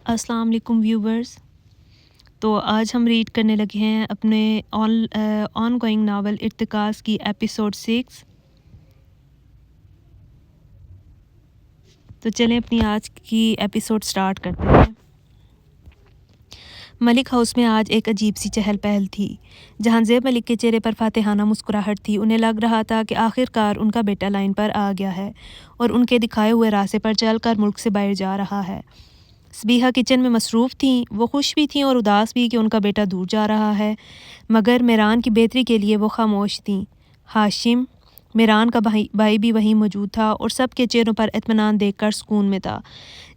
अस्सलाम वालेकुम व्यूवर्स। तो आज हम रीड करने लगे हैं अपने ऑन गोइंग नावल इर्तिकाज़ की एपिसोड 6। तो चलें अपनी आज की एपिसोड स्टार्ट करते हैं। मलिक हाउस में आज एक अजीब सी चहल पहल थी। जहांज़ेब मलिक के चेहरे पर फातिहाना मुस्कुराहट थी। उन्हें लग रहा था कि आखिरकार उनका बेटा लाइन पर आ गया है और उनके दिखाए हुए रास्ते पर चलकर मुल्क से बाहर जा रहा है। सबिहा किचन में मसरूफ़ थीं। वो खुश भी थीं और उदास भी कि उनका बेटा दूर जा रहा है, मगर मेरान की बेहतरी के लिए वो खामोश थीं। हाशिम, मेरान का भाई भी वहीं मौजूद था और सबके चेहरों पर इत्मीनान देखकर सुकून में था।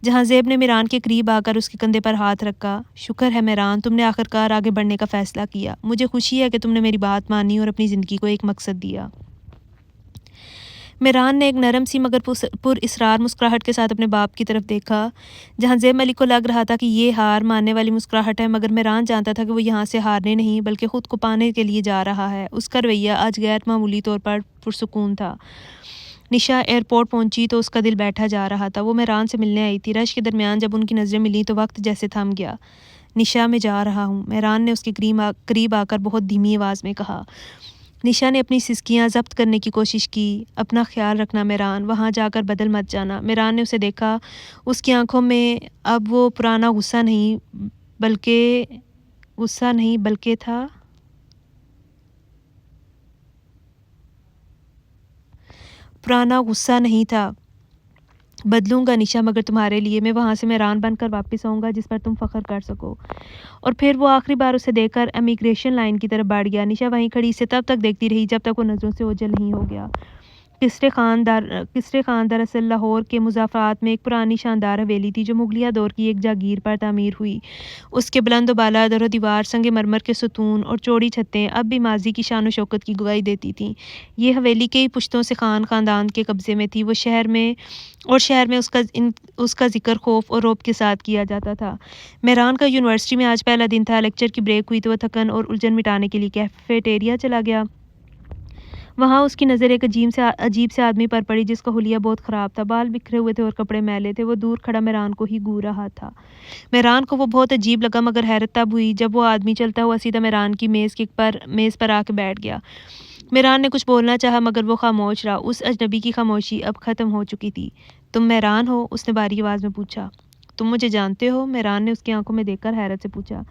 जहांज़ेब ने मेरान के करीब आकर उसके कंधे पर हाथ रखा। शुक्र है मेरान, तुमने आखिरकार आगे बढ़ने का फ़ैसला किया। मुझे खुशी है कि तुमने मेरी बात मानी और अपनी ज़िंदगी को एक मकसद दिया। मेरान ने एक नरम सी मगर पुरइसरार मुस्कुराहट के साथ अपने बाप की तरफ देखा। जहांज़ेब मलिक को लग रहा था कि ये हार मानने वाली मुस्कुराहट है, मगर मेरान जानता था कि वो यहाँ से हारने नहीं बल्कि ख़ुद को पाने के लिए जा रहा है। उसका रवैया आज गैर मामूली तौर पर पुरसुकून था। निशा एयरपोर्ट पहुंची तो उसका दिल बैठा जा रहा था। वो मेरान से मिलने आई थी। रश के दरमियान जब उनकी नज़रें मिली तो वक्त जैसे थम गया। निशा, मैं जा रहा हूँ, मेरान ने उसके करीब आकर बहुत धीमी आवाज़ में कहा। निशा ने अपनी सिसकियाँ ज़ब्त करने की कोशिश की। अपना ख्याल रखना मेरान, वहाँ जाकर बदल मत जाना। मेरान ने उसे देखा। उसकी आंखों में अब वो पुराना गुस्सा नहीं बल्कि था पुराना गुस्सा नहीं था। बदलूंगा निशा, मगर तुम्हारे लिए। मैं वहाँ से मेरान बनकर वापस आऊँगा जिस पर तुम फ़ख्र कर सको। और फिर वो आखिरी बार उसे देखकर इमिग्रेशन लाइन की तरफ बढ़ गया। निशा वहीं खड़ी से तब तक देखती रही जब तक वो नज़रों से ओझल नहीं हो गया। किसरे खान दरअसल लाहौर के मुज़ाफ़रात में एक पुरानी शानदार हवेली थी जो मुगलिया दौर की एक जागीर पर तामीर हुई। उसके बुलंद बाला दरो दीवार, संगमरमर के सतून और चौड़ी छतें अब भी माजी की शान व शौकत की गवाही देती थीं। ये हवेली कई पुश्तों से ख़ानदान के कब्ज़े में थी। शहर में उसका ज़िक्र खौफ और रौब के साथ किया जाता था। मेहरान का यूनिवर्सिटी में आज पहला दिन था। लेक्चर की ब्रेक हुई तो वह थकन और उलझन मिटाने के लिए कैफ़ेटेरिया चला गया। वहाँ उसकी नज़र एक अजीब से आदमी पर पड़ी जिसका हुलिया बहुत ख़राब था। बाल बिखरे हुए थे और कपड़े मैले थे। वो दूर खड़ा मेहरान को ही घूर रहा था। मेहरान को वो बहुत अजीब लगा, मगर हैरत तब हुई जब वो आदमी चलता हुआ सीधा मेहरान की मेज़ पर आके बैठ गया। मेहरान ने कुछ बोलना चाहा, मगर वो खामोश रहा। उस अजनबी की खामोशी अब ख़त्म हो चुकी थी। तुम मेहरान हो? उसने बारीक आवाज़ में पूछा। तुम मुझे जानते हो? मेहरान ने उसकी आंखों में देखकर हैरत से पूछा।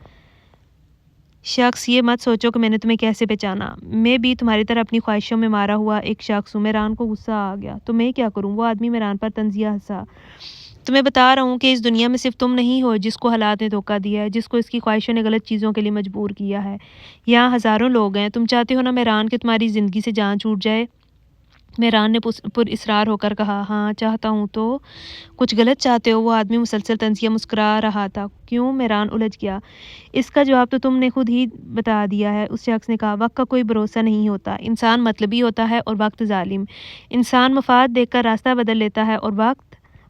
शख्स, ये मत सोचो कि मैंने तुम्हें कैसे पहचाना। मैं भी तुम्हारी तरह अपनी ख्वाहिशों में मारा हुआ एक शख्स हूँ। मेहरान को गुस्सा आ गया। तो मैं क्या करूँ? वो आदमी मेहरान पर तंज़िया हंसा। तुम्हें बता रहा हूँ कि इस दुनिया में सिर्फ तुम नहीं हो जिसको हालात ने धोखा दिया है, जिसको इसकी ख्वाहिशों ने गलत चीज़ों के लिए मजबूर किया है। यहाँ हज़ारों लोग हैं। तुम चाहते हो ना मेहरान कि तुम्हारी ज़िंदगी से जान छूट जाए? मेहरान ने पुरइसरार होकर कहा। हाँ, चाहता हूँ। तो कुछ गलत चाहते हो? वो आदमी मुसलसल तंज़िया मुस्कुरा रहा था। क्यों? मेहरान उलझ गया। इसका जवाब तो तुमने खुद ही बता दिया है, उस शख्स ने कहा। वक्त का कोई भरोसा नहीं होता। इंसान मतलबी होता है और वक्त जालिम। इंसान मफाद देखकर रास्ता बदल लेता है और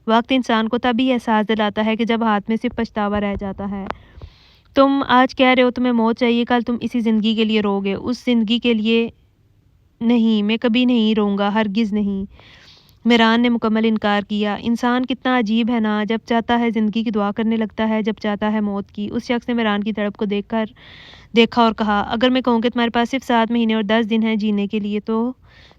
वक्त इंसान को तभी एहसास दिलाता है कि जब हाथ में सिर्फ पछतावा रह जाता है। तुम आज कह रहे हो तुम्हें मौत चाहिए, कल तुम इसी ज़िंदगी के लिए रोगे, उस ज़िंदगी के लिए नहीं। मैं कभी नहीं रोऊंगा, हरगिज़ नहीं। मेहरान ने मुकम्मल इनकार किया। इंसान कितना अजीब है ना, जब चाहता है ज़िंदगी की दुआ करने लगता है, जब चाहता है मौत की। उस शख्स ने मेहरान की तड़प को देखा और कहा, अगर मैं कहूँ कि तुम्हारे पास सिर्फ 7 महीने और 10 दिन हैं जीने के लिए तो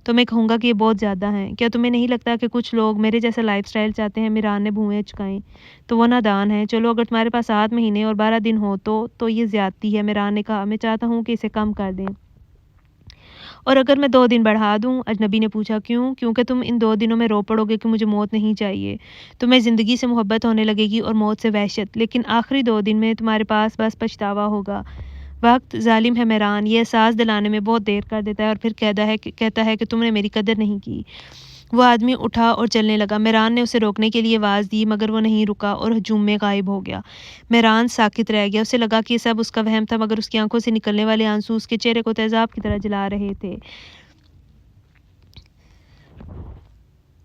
मैं कहूँगा कि ये बहुत ज़्यादा हैं। क्या तुम्हें नहीं लगता कि कुछ लोग मेरे जैसा लाइफस्टाइल चाहते हैं? मेहरान ने भुएं चुकाईं। तो वो नादान है। चलो, अगर तुम्हारे पास 7 महीने और 12 दिन हो तो ये ज़्यादती है। मेहरान ने कहा, मैं चाहता हूँ कि इसे कम कर दें। और अगर मैं 2 दिन बढ़ा दूँ? अजनबी ने पूछा। क्यों? क्योंकि तुम इन 2 दिनों में रो पड़ोगे कि मुझे मौत नहीं चाहिए। तुम्हें ज़िंदगी से मोहब्बत होने लगेगी और मौत से वहशत। लेकिन आखिरी 2 दिन में तुम्हारे पास बस पछतावा होगा। वक्त जालिम है मेहरान, ये एहसास दिलाने में बहुत देर कर देता है और फिर कहता है कि तुमने मेरी कदर नहीं की। वो आदमी उठा और चलने लगा। मेहरान ने उसे रोकने के लिए आवाज़ दी, मगर वो नहीं रुका और हजूम में गायब हो गया। मेहरान साकित रह गया। उसे लगा कि ये सब उसका वहम था, मगर उसकी आंखों से निकलने वाले आंसू उसके चेहरे को तेज़ाब की तरह जला रहे थे।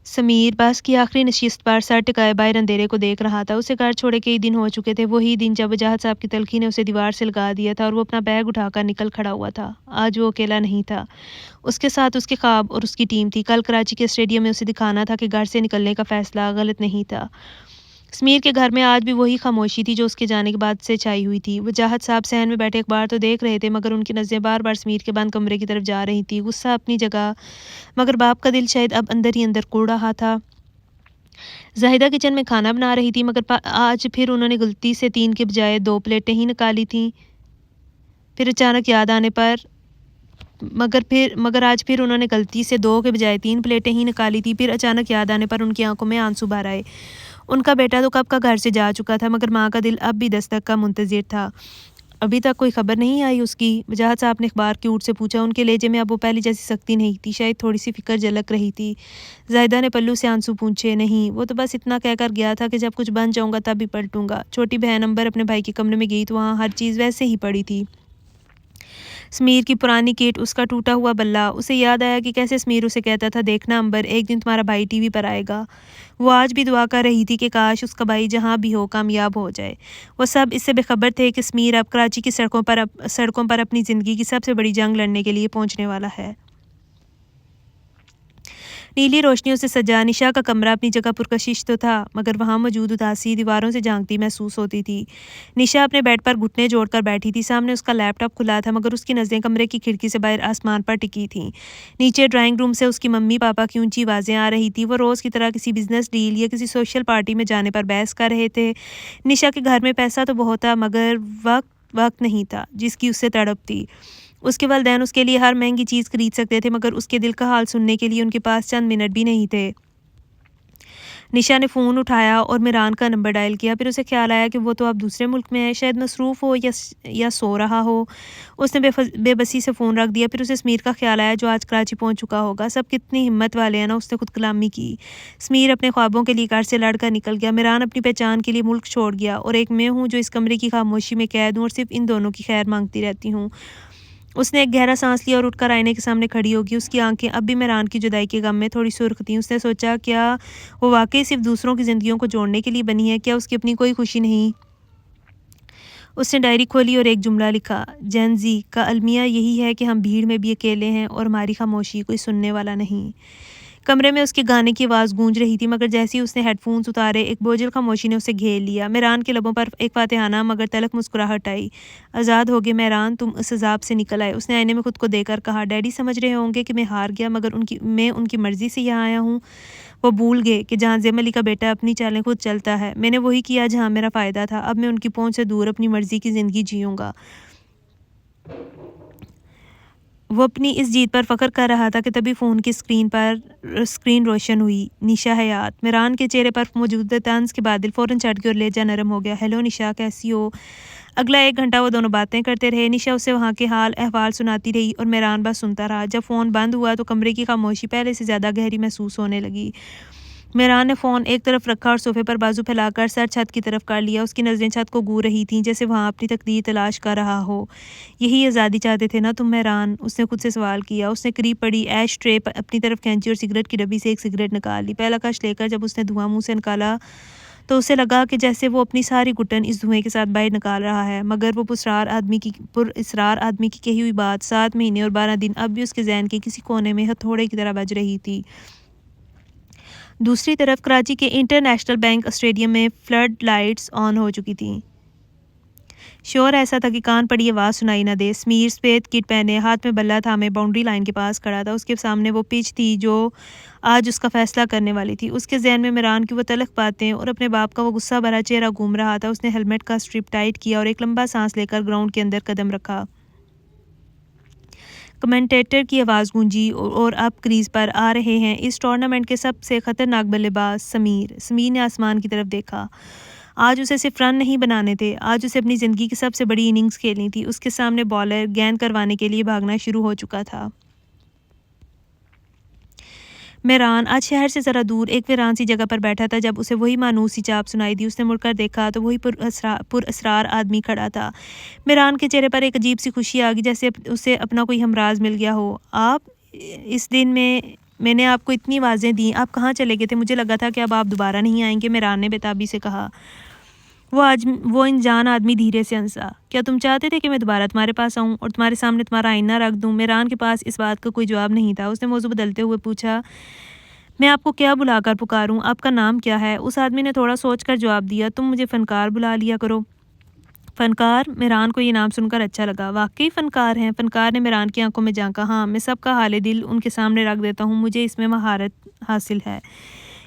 समीर बस की आखिरी नशिस्त पर सर टिकाए बाहर अंधेरे को देख रहा था। उसे घर छोड़े कई दिन हो चुके थे। वही दिन जब वजाहत साहब की तलखी ने उसे दीवार से लगा दिया था और वो अपना बैग उठाकर निकल खड़ा हुआ था। आज वो अकेला नहीं था। उसके साथ उसके ख्वाब और उसकी टीम थी। कल कराची के स्टेडियम में उसे दिखाना था कि घर से निकलने का फ़ैसला गलत नहीं था। समीर के घर में आज भी वही खामोशी थी जो उसके जाने के बाद से छाई हुई थी। वजाहत साहब सहन में बैठे अखबार तो देख रहे थे, मगर उनकी नज़रें बार-बार समीर के बंद कमरे की तरफ जा रही थी। गुस्सा अपनी जगह, मगर बाप का दिल शायद अब अंदर ही अंदर कुढ़ रहा था। ज़ाहिदा किचन में खाना बना रही थी, मगर आज फिर उन्होंने गलती से 3 के बजाय 2 प्लेटें ही निकाली थीं। फिर अचानक याद आने पर मगर आज फिर उन्होंने गलती से 2 के बजाय 3 प्लेटें ही निकाली थी। फिर अचानक याद आने पर उनकी आंखों में आंसू भर आए। उनका बेटा तो कब का घर से जा चुका था, मगर माँ का दिल अब भी दस्तक का मुंतज़िर था। अभी तक कोई खबर नहीं आई उसकी। वजाहत साहब ने अखबार की ओर से पूछा। उनके लहजे में अब वो पहले जैसी सख्ती नहीं थी, शायद थोड़ी सी फिक्र झलक रही थी। ज़ाहिदा ने पल्लू से आंसू पूछे। नहीं, वो तो बस इतना कहकर गया था कि जब कुछ बन जाऊंगा तब भी पलटूंगा। छोटी बहन अंबर अपने भाई के कमरे में गई तो वहाँ हर चीज़ वैसे ही पड़ी थी। समीर की पुरानी किट, उसका टूटा हुआ बल्ला। उसे याद आया कि कैसे समीर उसे कहता था, देखना अंबर, एक दिन तुम्हारा भाई टीवी पर आएगा। वो आज भी दुआ कर रही थी कि काश उसका भाई जहाँ भी हो कामयाब हो जाए। वो सब इससे बेखबर थे कि समीर अब कराची की सड़कों पर अपनी ज़िंदगी की सबसे बड़ी जंग लड़ने के लिए पहुँचने वाला है। नीली रोशनियों से सजा निशा का कमरा अपनी जगह पुरकशिश तो था, मगर वहाँ मौजूद उदासी दीवारों से झांकती महसूस होती थी। निशा अपने बेड पर घुटने जोड़कर बैठी थी। सामने उसका लैपटॉप खुला था, मगर उसकी नज़रें कमरे की खिड़की से बाहर आसमान पर टिकी थीं। नीचे ड्राइंग रूम से उसकी मम्मी पापा की ऊंची आवाज़ें आ रही थी। वो रोज़ की तरह किसी बिजनेस डील या किसी सोशल पार्टी में जाने पर बहस कर रहे थे। निशा के घर में पैसा तो बहुत था, मगर वक्त नहीं था जिसकी उससे तड़प थी। उसके वालिदैन उसके लिए हर महंगी चीज़ खरीद सकते थे, मगर उसके दिल का हाल सुनने के लिए उनके पास चंद मिनट भी नहीं थे। निशा ने फ़ोन उठाया और मिरान का नंबर डायल किया। फिर उसे ख्याल आया कि वो तो अब दूसरे मुल्क में है, शायद मसरूफ़ हो या सो रहा हो। उसने बेबसी से फ़ोन रख दिया। फिर उसे समीर का ख्याल आया जो आज कराची पहुंच चुका होगा। सब कितनी हिम्मत वाले हैं ना। उसने खुद कलामी की। समीर अपने ख्वाबों के लिए घर से लड़कर निकल गया। मिरान अपनी पहचान के लिए मुल्क छोड़ गया, और एक मैं हूँ जो इस कमरे की खामोशी में कैद हूँ और सिर्फ इन दोनों की खैर मांगती रहती हूँ। उसने एक गहरा सांस लिया और उठकर आईने के सामने खड़ी होगी। उसकी आंखें अब भी मेहरान की जुदाई के गम में थोड़ी सुर्ख थीं। उसने सोचा, क्या वो वाकई सिर्फ दूसरों की ज़िंदगियों को जोड़ने के लिए बनी है? क्या उसकी अपनी कोई खुशी नहीं? उसने डायरी खोली और एक जुमला लिखा, जेन ज़ी का अलमिया यही है कि हम भीड़ में भी अकेले हैं और हमारी खामोशी कोई सुनने वाला नहीं। कमरे में उसके गाने की आवाज़ गूंज रही थी, मगर जैसे ही उसने हेडफोन्स उतारे, एक बोझिल खामोशी ने उसे घेर लिया। मेहरान के लबों पर एक फातिहाना मगर तलख मुस्कुराहट आई। आज़ाद हो गए मेहरान, तुम उस अजाब से निकल आए। उसने आईने में खुद को देखकर कहा। डैडी समझ रहे होंगे कि मैं हार गया, मगर मैं उनकी मर्ज़ी से यहाँ आया हूँ। वो भूल गए कि जहाँ ज़ेम अली का बेटा अपनी चालें खुद चलता है, मैंने वही किया जहाँ मेरा फ़ायदा था। अब मैं उनकी पहुँच से दूर अपनी मर्ज़ी की ज़िंदगी जीऊँगा। वो अपनी इस जीत पर फ़ख्र कर रहा था कि तभी फ़ोन की स्क्रीन रोशन हुई। निशा हयात। मेहरान के चेहरे पर मौजूद तंज के बादल फ़ौरन चढ़ गए और लहजा नरम हो गया। हेलो निशा, कैसी हो? अगला 1 घंटा वो दोनों बातें करते रहे। निशा उसे वहाँ के हाल अहवाल सुनाती रही और मेहरान बस सुनता रहा। जब फ़ोन बंद हुआ तो कमरे की खामोशी पहले से ज़्यादा गहरी महसूस होने लगी। मेहरान ने फ़ोन एक तरफ रखा और सोफे पर बाजू फैलाकर सर छत की तरफ कर लिया। उसकी नज़रें छत को घूर रही थीं, जैसे वहाँ अपनी तकदीर तलाश कर रहा हो। यही आज़ादी चाहते थे ना तुम मेहरान? उसने खुद से सवाल किया। उसने करीब पड़ी ऐश ट्रे अपनी तरफ खींची और सिगरेट की डब्बी से एक सिगरेट निकाल ली। पहला कश लेकर जब उसने धुआं मुँह से निकाला तो उसे लगा कि जैसे वो अपनी सारी घुटन इस धुएं के साथ बाहर निकाल रहा है। मगर वो पुरअसरार आदमी की कही हुई बात 7 महीने और 12 दिन अब भी उसके ज़हन के किसी कोने में हथौड़े की तरह बज रही थी। दूसरी तरफ कराची के इंटरनेशनल बैंक स्टेडियम में फ्लड लाइट्स ऑन हो चुकी थीं। शोर ऐसा था कि कान पड़ी आवाज़ सुनाई न दे। समीर सफ़ेद किट पहने, हाथ में बल्ला थामे बाउंड्री लाइन के पास खड़ा था। उसके सामने वो पिच थी जो आज उसका फैसला करने वाली थी। उसके ज़हन में मेहरान की वो तलख बातें और अपने बाप का वो गुस्सा भरा चेहरा घूम रहा था। उसने हेलमेट का स्ट्रिप टाइट किया और एक लंबा सांस लेकर ग्राउंड के अंदर कदम रखा। कमेंटेटर की आवाज़ गूंजी और अब क्रीज पर आ रहे हैं इस टूर्नामेंट के सबसे ख़तरनाक बल्लेबाज समीर। समीर ने आसमान की तरफ देखा। आज उसे सिर्फ रन नहीं बनाने थे, आज उसे अपनी ज़िंदगी की सबसे बड़ी इनिंग्स खेलनी थी। उसके सामने बॉलर गेंद करवाने के लिए भागना शुरू हो चुका था। मेहरान आज शहर से ज़रा दूर एक वीरान सी जगह पर बैठा था। जब उसे वही मानूस सी चाप सुनाई दी, उसने मुड़कर देखा तो वही पुरअसरार आदमी खड़ा था। मेहरान के चेहरे पर एक अजीब सी खुशी आ गई, जैसे उसे अपना कोई हमराज मिल गया हो। आप इस दिन में मैंने आपको इतनी आवाज़ें दी, आप कहाँ चले गए थे? मुझे लगा था कि अब आप दोबारा नहीं आएंगे। मेहरान ने बेताबी से कहा। वो अनजान आदमी धीरे से हंसा। क्या तुम चाहते थे कि मैं दोबारा तुम्हारे पास आऊँ और तुम्हारे सामने तुम्हारा आईना रख दूँ? मेहरान के पास इस बात का कोई जवाब नहीं था। उसने मौजू बदलते हुए पूछा, मैं आपको क्या बुलाकर पुकारूं? आपका नाम क्या है? उस आदमी ने थोड़ा सोचकर जवाब दिया, तुम मुझे फ़नकार बुला लिया करो। फ़नकार? मेहरान को ये नाम सुनकर अच्छा लगा। वाक़ई फ़नकार हैं? फ़नकार ने मेहरान की आंखों में झाँका। हाँ, मैं सबका हाल दिल उनके सामने रख देता हूँ, मुझे इसमें महारत हासिल है।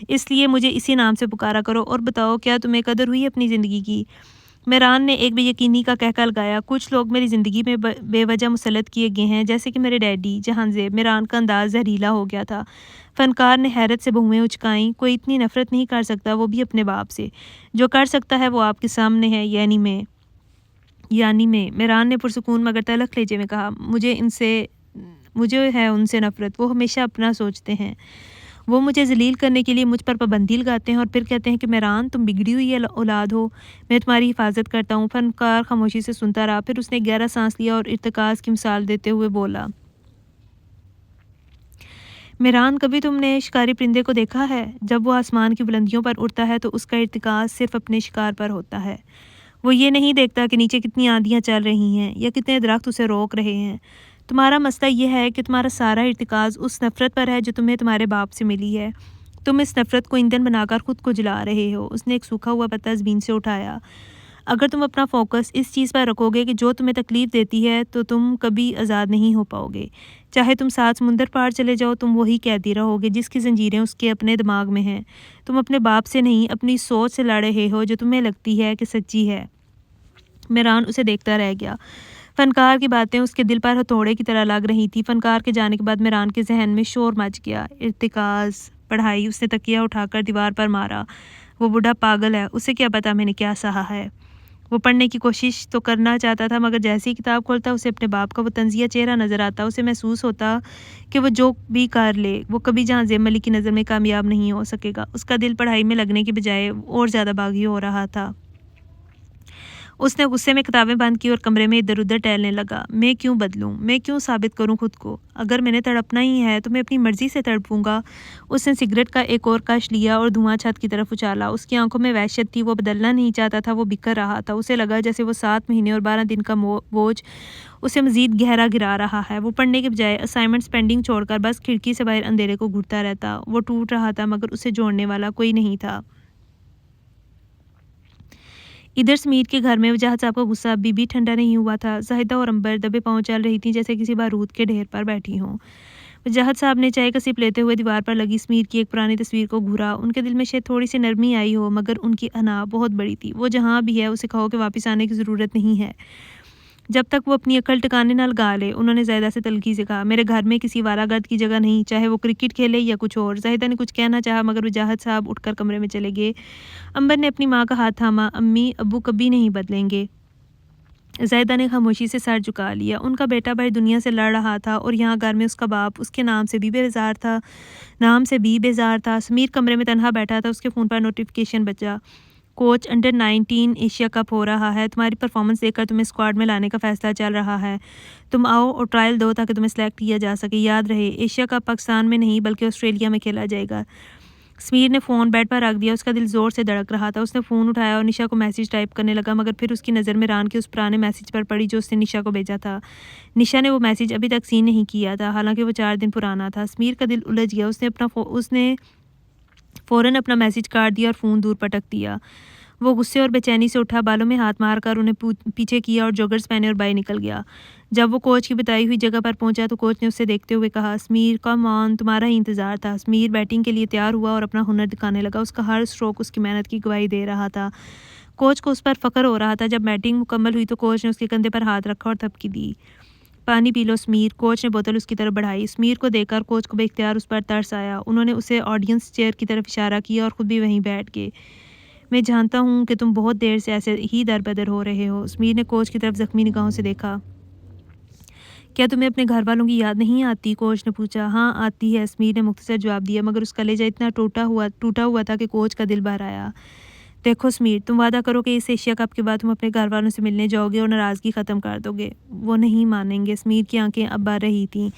इसलिए मुझे इसी नाम से पुकारा करो और बताओ, क्या तुम्हें कदर हुई अपनी ज़िंदगी की? मेहरान ने एक बेयकीनी का कहका लगाया। कुछ लोग मेरी ज़िंदगी में बेवजह मुसल्लत किए गए हैं, जैसे कि मेरे डैडी जहांज़ेब। मेहरान का अंदाज़ जहरीला हो गया था। फ़नकार ने हैरत से भुएँ उचकाईं। कोई इतनी नफ़रत नहीं कर सकता, वो भी अपने बाप से। जो कर सकता है वो आपके सामने है, यानी मैं। मेहरान ने पुरसुकून मगर तलख़ लहजे में कहा, मुझे है उनसे नफ़रत। वो हमेशा अपना सोचते हैं। वो मुझे ज़लील करने के लिए मुझ पर पाबंदी लगाते हैं और फिर कहते हैं कि मेहरान, तुम बिगड़ी हुई औलाद हो, मैं तुम्हारी हिफाजत करता हूँ। फ़नकार खामोशी से सुनता रहा। फिर उसने गहरा सांस लिया और इर्तिकाज़ की मिसाल देते हुए बोला, मेहरान, कभी तुमने शिकारी परिंदे को देखा है? जब वो आसमान की बुलंदियों पर उड़ता है तो उसका इर्तिकाज़ सिर्फ़ अपने शिकार पर होता है। वो ये नहीं देखता कि नीचे कितनी आंधियाँ चल रही हैं या कितने दरख्त उसे रोक रहे हैं। तुम्हारा मसला ये है कि तुम्हारा सारा इर्तिकाज़ उस नफ़रत पर है जो तुम्हें तुम्हारे बाप से मिली है। तुम इस नफ़रत को ईंधन बनाकर खुद को जला रहे हो। उसने एक सूखा हुआ पत्ता ज़मीन से उठाया। अगर तुम अपना फ़ोकस इस चीज़ पर रखोगे कि जो तुम्हें तकलीफ़ देती है, तो तुम कभी आज़ाद नहीं हो पाओगे। चाहे तुम 7 समुंदर पार चले जाओ, तुम वही कैदी रहोगे जिसकी ज़ंजीरें उसके अपने दिमाग में हैं। तुम अपने बाप से नहीं, अपनी सोच से लड़ रहे हो जो तुम्हें लगती है कि सच्ची है। मेहरान उसे देखता रह गया। फ़नकार की बातें उसके दिल पर हथौड़े की तरह लग रही थी। फ़नकार के जाने के बाद मेहरान के ज़हन में शोर मच गया। इर्तिकाज़, पढ़ाई। उसने तकिया उठाकर दीवार पर मारा। वो बूढ़ा पागल है, उसे क्या पता मैंने क्या सहा है। वो पढ़ने की कोशिश तो करना चाहता था, मगर जैसे ही किताब खोलता उसे अपने बाप का वो तंज़िया चेहरा नज़र आता। उसे महसूस होता कि वो जो भी कर ले, वो कभी जहांज़ेब मलिक की नज़र में कामयाब नहीं हो सकेगा। उसका दिल पढ़ाई में लगने की बजाय और ज़्यादा बागी हो रहा था। उसने गुस्से में किताबें बंद की और कमरे में इधर-उधर टहलने लगा। मैं क्यों बदलूं? मैं क्यों साबित करूं खुद को? अगर मैंने तड़पना ही है तो मैं अपनी मर्ज़ी से तड़पूंगा। उसने सिगरेट का एक और कश लिया और धुआं छत की तरफ उछाला। उसकी आंखों में वहशत थी। वो बदलना नहीं चाहता था, वो बिखर रहा था। उसे लगा जैसे वो 7 महीने और 12 दिन का बोझ उसे मज़ीद गहरा गिरा रहा है। वो पढ़ने के बजाय असाइनमेंट्स पेंडिंग छोड़कर बस खिड़की से बाहर अंधेरे को घूरता रहता। वो टूट रहा था, मगर उसे जोड़ने वाला कोई नहीं था। इधर समीर के घर में वजाहत साहब का गुस्सा अभी भी ठंडा नहीं हुआ था। ज़ाहिदा और अंबर दबे पाँव चल रही थी, जैसे किसी बारूद के ढेर पर बैठी हों। वजाहत साहब ने चाय का सिप लेते हुए दीवार पर लगी समीर की एक पुरानी तस्वीर को घूरा। उनके दिल में शायद थोड़ी सी नरमी आई हो, मगर उनकी अना बहुत बड़ी थी। वो जहाँ भी है उसे कहो कि वापस आने की ज़रूरत नहीं है, जब तक वो अपनी अकल टिकाने न लगा ले। उन्होंने ज़ाहिदा से तल्खी से कहा, मेरे घर में किसी वारागर्द की जगह नहीं, चाहे वो क्रिकेट खेले या कुछ और। ज़ाहिदा ने कुछ कहना चाहा, मगर वजाहत साहब उठकर कमरे में चले गए। अंबर ने अपनी माँ का हाथ थामा। अम्मी, अब्बू कभी नहीं बदलेंगे। ज़ाहिदा ने खामोशी से सर झुका लिया। उनका बेटा भाई दुनिया से लड़ रहा था और यहाँ घर में उसका बाप उसके नाम से भी बेजार था। समीर कमरे में तन्हा बैठा था। उसके फ़ोन पर नोटिफिकेशन बजा। कोच अंडर 19 एशिया कप हो रहा है। तुम्हारी परफॉर्मेंस देखकर तुम्हें स्क्वाड में लाने का फैसला चल रहा है। तुम आओ और ट्रायल दो ताकि तुम्हें सेलेक्ट किया जा सके। याद रहे, एशिया कप पाकिस्तान में नहीं बल्कि ऑस्ट्रेलिया में खेला जाएगा। समीर ने फ़ोन बेड पर रख दिया। उसका दिल ज़ोर से धड़क रहा था। उसने फ़ोन उठाया और निशा को मैसेज टाइप करने लगा, मगर फिर उसकी नज़र मेहरान के उस पुराने मैसेज पर पड़ी जो उसने निशा को भेजा था। निशा ने वो मैसेज अभी तक सीन नहीं किया था, हालांकि वो 4 दिन पुराना था। समीर का दिल उलझ गया। उसने फ़ौरन अपना मैसेज काट दिया और फ़ोन दूर पटक दिया। वो गुस्से और बेचैनी से उठा, बालों में हाथ मारकर उन्हें पीछे किया और जॉगर्स पहने और बाहर निकल गया। जब वो कोच की बताई हुई जगह पर पहुंचा तो कोच ने उसे देखते हुए कहा, समीर कम ऑन, तुम्हारा ही इंतज़ार था। समीर बैटिंग के लिए तैयार हुआ और अपना हुनर दिखाने लगा। उसका हर स्ट्रोक उसकी मेहनत की गवाही दे रहा था। कोच को उस पर फ़ख्र हो रहा था। जब बैटिंग मुकम्मल हुई तो कोच ने उसके कंधे पर हाथ रखा और थपकी दी। पानी पी लो समीर। कोच ने बोतल उसकी तरफ बढ़ाई। समीर को देखकर कोच को बेख्तियार उस पर तरस आया। उन्होंने उसे ऑडियंस चेयर की तरफ इशारा किया और ख़ुद भी वहीं बैठ गए। मैं जानता हूँ कि तुम बहुत देर से ऐसे ही दर-बदर हो रहे हो। समीर ने कोच की तरफ ज़ख्मी निगाहों से देखा। क्या तुम्हें अपने घर वालों की याद नहीं आती? कोच ने पूछा। हाँ आती है, समीर ने मुख्तसर जवाब दिया, मगर उसका कलेजा इतना टूटा हुआ था कि कोच का दिल भर आया। देखो समीर, तुम वादा करो कि इस एशिया कप के बाद तुम अपने घर वालों से मिलने जाओगे और नाराज़गी ख़त्म कर दोगे। वो नहीं मानेंगे। समीर की आंखें अब भर रही थीं।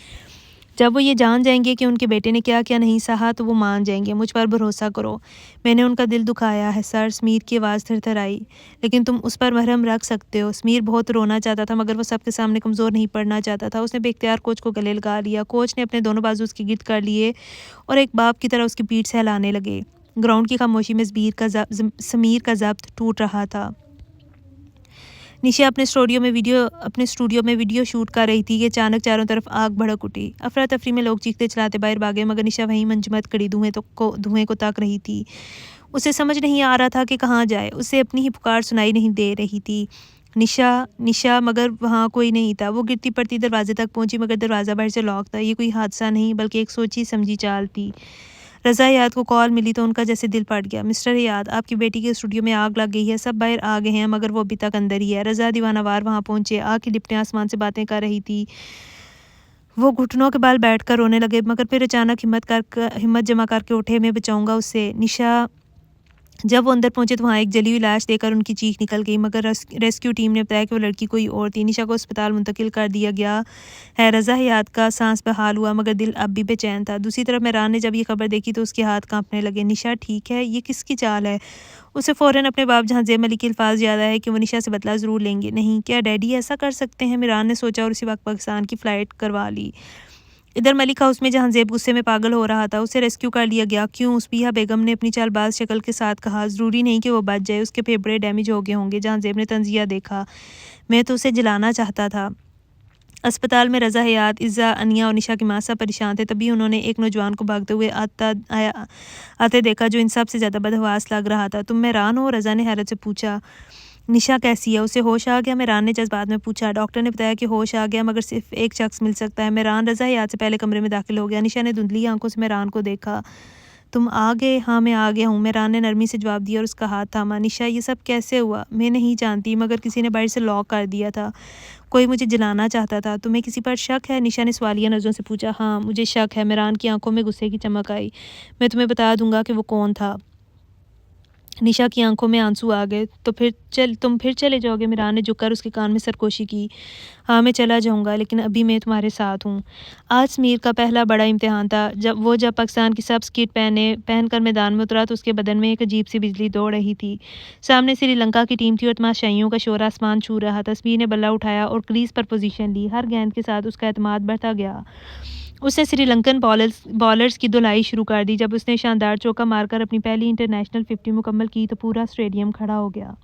जब वो ये जान जाएंगे कि उनके बेटे ने क्या क्या नहीं सहा तो वो मान जाएंगे। मुझ पर भरोसा करो, मैंने उनका दिल दुखाया है सर। समीर की आवाज़ थरथराई। लेकिन तुम उस पर मरहम रख सकते हो। समीर बहुत रोना चाहता था मगर वो सबके सामने कमज़ोर नहीं पड़ना चाहता था। उसने बेख्तियार कोच को गले लगा लिया। कोच ने अपने दोनों बाजू उसके गिर्द कर लिए और एक बाप की तरह उसकी पीठ से हिलाने लगे। ग्राउंड की खामोशी में समीर का ज़ब्त टूट रहा था। निशा अपने स्टूडियो में वीडियो शूट कर रही थी कि अचानक चारों तरफ आग भड़क उठी। अफरा तफरी में लोग चीखते चलाते बाहर भागे मगर निशा वहीं मंजमद खड़ी धुएं को ताक रही थी। उसे समझ नहीं आ रहा था कि कहाँ जाए। उसे अपनी ही पुकार सुनाई नहीं दे रही थी, निशा निशा, मगर वहाँ कोई नहीं था। वो गिरती पड़ती दरवाजे तक पहुंची मगर दरवाज़ा बाहर से लॉक था। ये कोई हादसा नहीं बल्कि एक सोची समझी चाल थी। रज़ा हयात को कॉल मिली तो उनका जैसे दिल फट गया। मिस्टर हयात, आपकी बेटी के स्टूडियो में आग लग गई है। सब बाहर आ गए हैं मगर वो अभी तक अंदर ही है। रज़ा दीवानावार वहाँ पहुंचे। आग की लिपटें आसमान से बातें कर रही थी। वो घुटनों के बल बैठकर रोने लगे मगर फिर अचानक हिम्मत जमा करके उठे, मैं बचाऊंगा उससे। निशा जब वो अंदर पहुंचे तो वहाँ एक जली हुई लाश देखकर उनकी चीख निकल गई मगर रेस्क्यू टीम ने बताया कि वो लड़की कोई और थी। निशा को अस्पताल मुंतकिल कर दिया गया है। रज़ा हयात का सांस बहाल हुआ मगर दिल अब भी बेचैन था। दूसरी तरफ मेहरान ने जब ये खबर देखी तो उसके हाथ कांपने लगे। निशा ठीक है? ये किसकी चाल है? उसे फ़ौरन अपने बाप जहांज़ेब अली के अल्फाज याद आए कि वो निशा से बदला ज़रूर लेंगे। नहीं, क्या डैडी ऐसा कर सकते हैं? मेहरान ने सोचा और उसी वक्त पाकिस्तान की फ़्लाइट करवा ली। इधर मलिक हाउस में जहांज़ेब गुस्से में पागल हो रहा था। उसे रेस्क्यू कर लिया गया। क्यों? उस्पिया बेगम ने अपनी चालबाज शक्ल के साथ कहा। ज़रूरी नहीं कि वो बच जाए, उसके फेफड़े डैमेज हो गए होंगे। जहांज़ेब ने तंज़िया देखा। मैं तो उसे जलाना चाहता था। अस्पताल में रज़ा हयात, इज़्ज़ा, अनिया और निशा की माँ सब परेशान थे। तभी उन्होंने एक नौजवान को भागते हुए आते देखा जो इन सब से ज़्यादा बदहवास लग रहा था। तुम मेहरान हो? रज़ा ने हैरत से पूछा। निशा कैसी है? उसे होश आ गया? मेहरान ने जज्बात में पूछा। डॉक्टर ने बताया कि होश आ गया मगर सिर्फ एक शख्स मिल सकता है। मेहरान रज़ा हयात से पहले कमरे में दाखिल हो गया। निशा ने धुंधली आंखों से मेहरान को देखा। तुम आ गए? हाँ, मैं आ गया हूँ, मेहरान ने नरमी से जवाब दिया और उसका हाथ थामा। निशा, ये सब कैसे हुआ? मैं नहीं जानती मगर किसी ने बाहर से लॉक कर दिया था। कोई मुझे जलाना चाहता था। तुम्हें किसी पर शक है? निशा ने सवालिया नज़रों से पूछा। हाँ, मुझे शक है। मेहरान की आंखों में गुस्से की चमक आई। मैं तुम्हें बता दूंगा कि वो कौन था। निशा की आंखों में आंसू आ गए। तुम फिर चले जाओगे? मेहरान ने झुककर उसके कान में सरकोशी की। हाँ, मैं चला जाऊंगा लेकिन अभी मैं तुम्हारे साथ हूँ। आज समीर का पहला बड़ा इम्तिहान था। जब पाकिस्तान की सब किट पहनकर मैदान में उतरा तो उसके बदन में एक अजीब सी बिजली दौड़ रही थी। सामने श्रीलंका की टीम थी और तमाशाइयों का शोर आसमान छू रहा था। समीर ने बल्ला उठाया और क्रीज पर पोजीशन ली। हर गेंद के साथ उसका एतमाद बढ़ता गया। उसने श्रीलंकन बॉलर्स की धुलाई शुरू कर दी। जब उसने शानदार चौका मारकर अपनी पहली इंटरनेशनल 50 मुकम्मल की तो पूरा स्टेडियम खड़ा हो गया।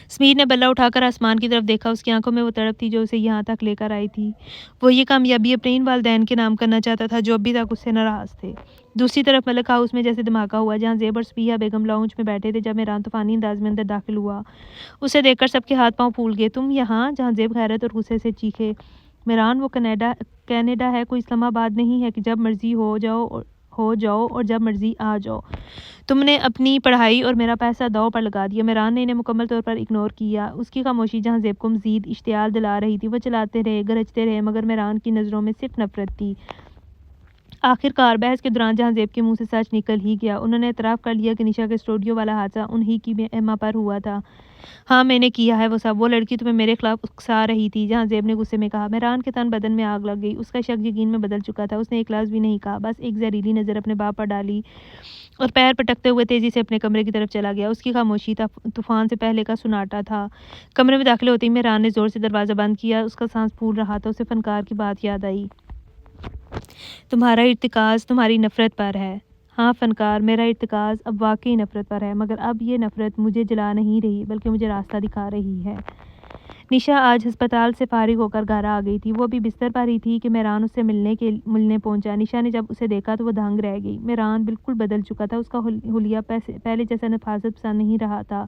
समीर ने बल्ला उठाकर आसमान की तरफ देखा। उसकी आंखों में वो तड़प थी जो उसे यहाँ तक लेकर आई थी। वो ये कामयाबी अपने इन वालिदैन के नाम करना चाहता था जो अभी तक उससे नाराज़ थे। दूसरी तरफ मलिक हाउस में जैसे धमाका हुआ। जहाँ ज़ेब और सुफिया बेगम लाउंज में बैठे थे जब मेहरान तूफानी अंदाज में अंदर दाखिल हुआ। उसे देखकर सबके हाथ पांव फूल गए। तुम यहाँ? जहाँ ज़ेब हैरत और गुस्से से चीखे। मेहरान, वो कनाडा है, कोई इस्लामाबाद नहीं है कि जब मर्जी हो जाओ और जब मर्जी आ जाओ। तुमने अपनी पढ़ाई और मेरा पैसा दांव पर लगा दिया। मेहरान ने इन्हें मुकम्मल तौर पर इग्नोर किया। उसकी खामोशी जहाँ ज़ेब को मज़ीद इश्तियाल दिला रही थी। वो चलाते रहे, गरजते रहे मगर मेहरान की नज़रों में सिर्फ नफरत थी। आखिरकार बहस के दौरान जहाँ ज़ेब के मुंह से सच निकल ही गया। उन्होंने एतराफ़ कर लिया कि निशा के स्टूडियो वाला हादसा उन्हीं की एम्मा पर हुआ था। हाँ, मैंने किया है वो सब। वो लड़की तुम्हें मेरे खिलाफ उकसा रही थी, जहाँ ज़ेब ने गुस्से में कहा। मेहरान के तन बदन में आग लग गई। उसका शक यकीन में बदल चुका था। उसने एक लफ्ज़ भी नहीं कहा, बस एक जहरीली नज़र अपने बाप पर डाली और पैर पटकते हुए तेज़ी से अपने कमरे की तरफ चला गया। उसकी खामोशी तूफान से पहले का सुनाटा था। कमरे में दाखिल होते ही मेहरान ने ज़ोर से दरवाज़ा बंद किया। उसका सांस फूल रहा था। उसे फनकार की बात याद आई। तुम्हारा इर्तिकाज़ तुम्हारी नफ़रत पर है। हाँ फ़नकार, मेरा इर्तिकाज़ अब वाकई नफ़रत पर है मगर अब ये नफ़रत मुझे जला नहीं रही बल्कि मुझे रास्ता दिखा रही है। निशा आज अस्पताल से फारिग होकर घर आ गई थी। वो भी बिस्तर पर ही थी कि मेहरान उससे मिलने पहुंचा। निशा ने जब उसे देखा तो वो दंग रह गई। मेहरान बिल्कुल बदल चुका था। उसका हुलिया पहले जैसा नफासत पसंद नहीं रहा था।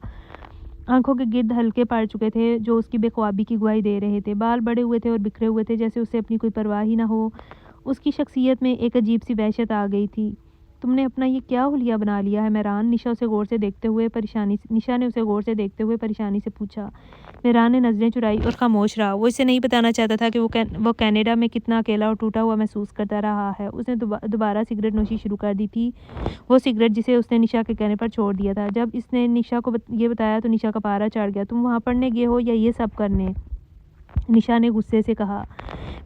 आंखों के गिर्द हल्के पड़ चुके थे जो उसकी बेख्वाबी की गवाही दे रहे थे। बाल बड़े हुए थे और बिखरे हुए थे जैसे उसे अपनी कोई परवाह ही ना हो। उसकी शख्सियत में एक अजीब सी वहशत आ गई थी। तुमने अपना ये क्या हुलिया बना लिया है मेहरान? निशा ने उसे गौर से देखते हुए परेशानी से पूछा। मेहरान ने नज़रें चुराई और खामोश रहा। वो इसे नहीं बताना चाहता था कि वो कनाडा में कितना अकेला और टूटा हुआ महसूस करता रहा है। उसने दोबारा सिगरेट नोशी शुरू कर दी थी, वो सिगरेट जिसे उसने निशा के कहने पर छोड़ दिया था। जब इसने निशा को ये बताया तो निशा का पारा चढ़ गया। तुम वहाँ पढ़ने गए हो या ये सब करने? निशा ने गुस्से से कहा।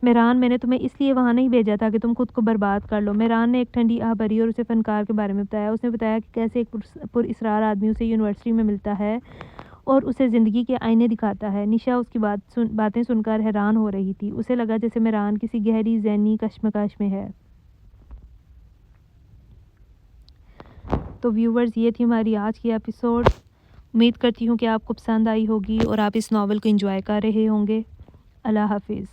मेहरान, मैंने तुम्हें इसलिए वहाँ नहीं भेजा था कि तुम खुद को बर्बाद कर लो। मेहरान ने एक ठंडी आह भरी और उसे फ़नकार के बारे में बताया। उसने बताया कि कैसे एक पुरइसरार आदमी उसे यूनिवर्सिटी में मिलता है और उसे ज़िंदगी के आईने दिखाता है। निशा उसकी बातें सुनकर हैरान हो रही थी। उसे लगा जैसे मेहरान किसी गहरी ज़हनी कश्मकश में है। तो व्यूवर्स, ये थी हमारी आज की एपिसोड। उम्मीद करती हूँ कि आपको पसंद आई होगी और आप इस नावल को एंजॉय कर रहे होंगे। अल्लाह हाफ़िज़।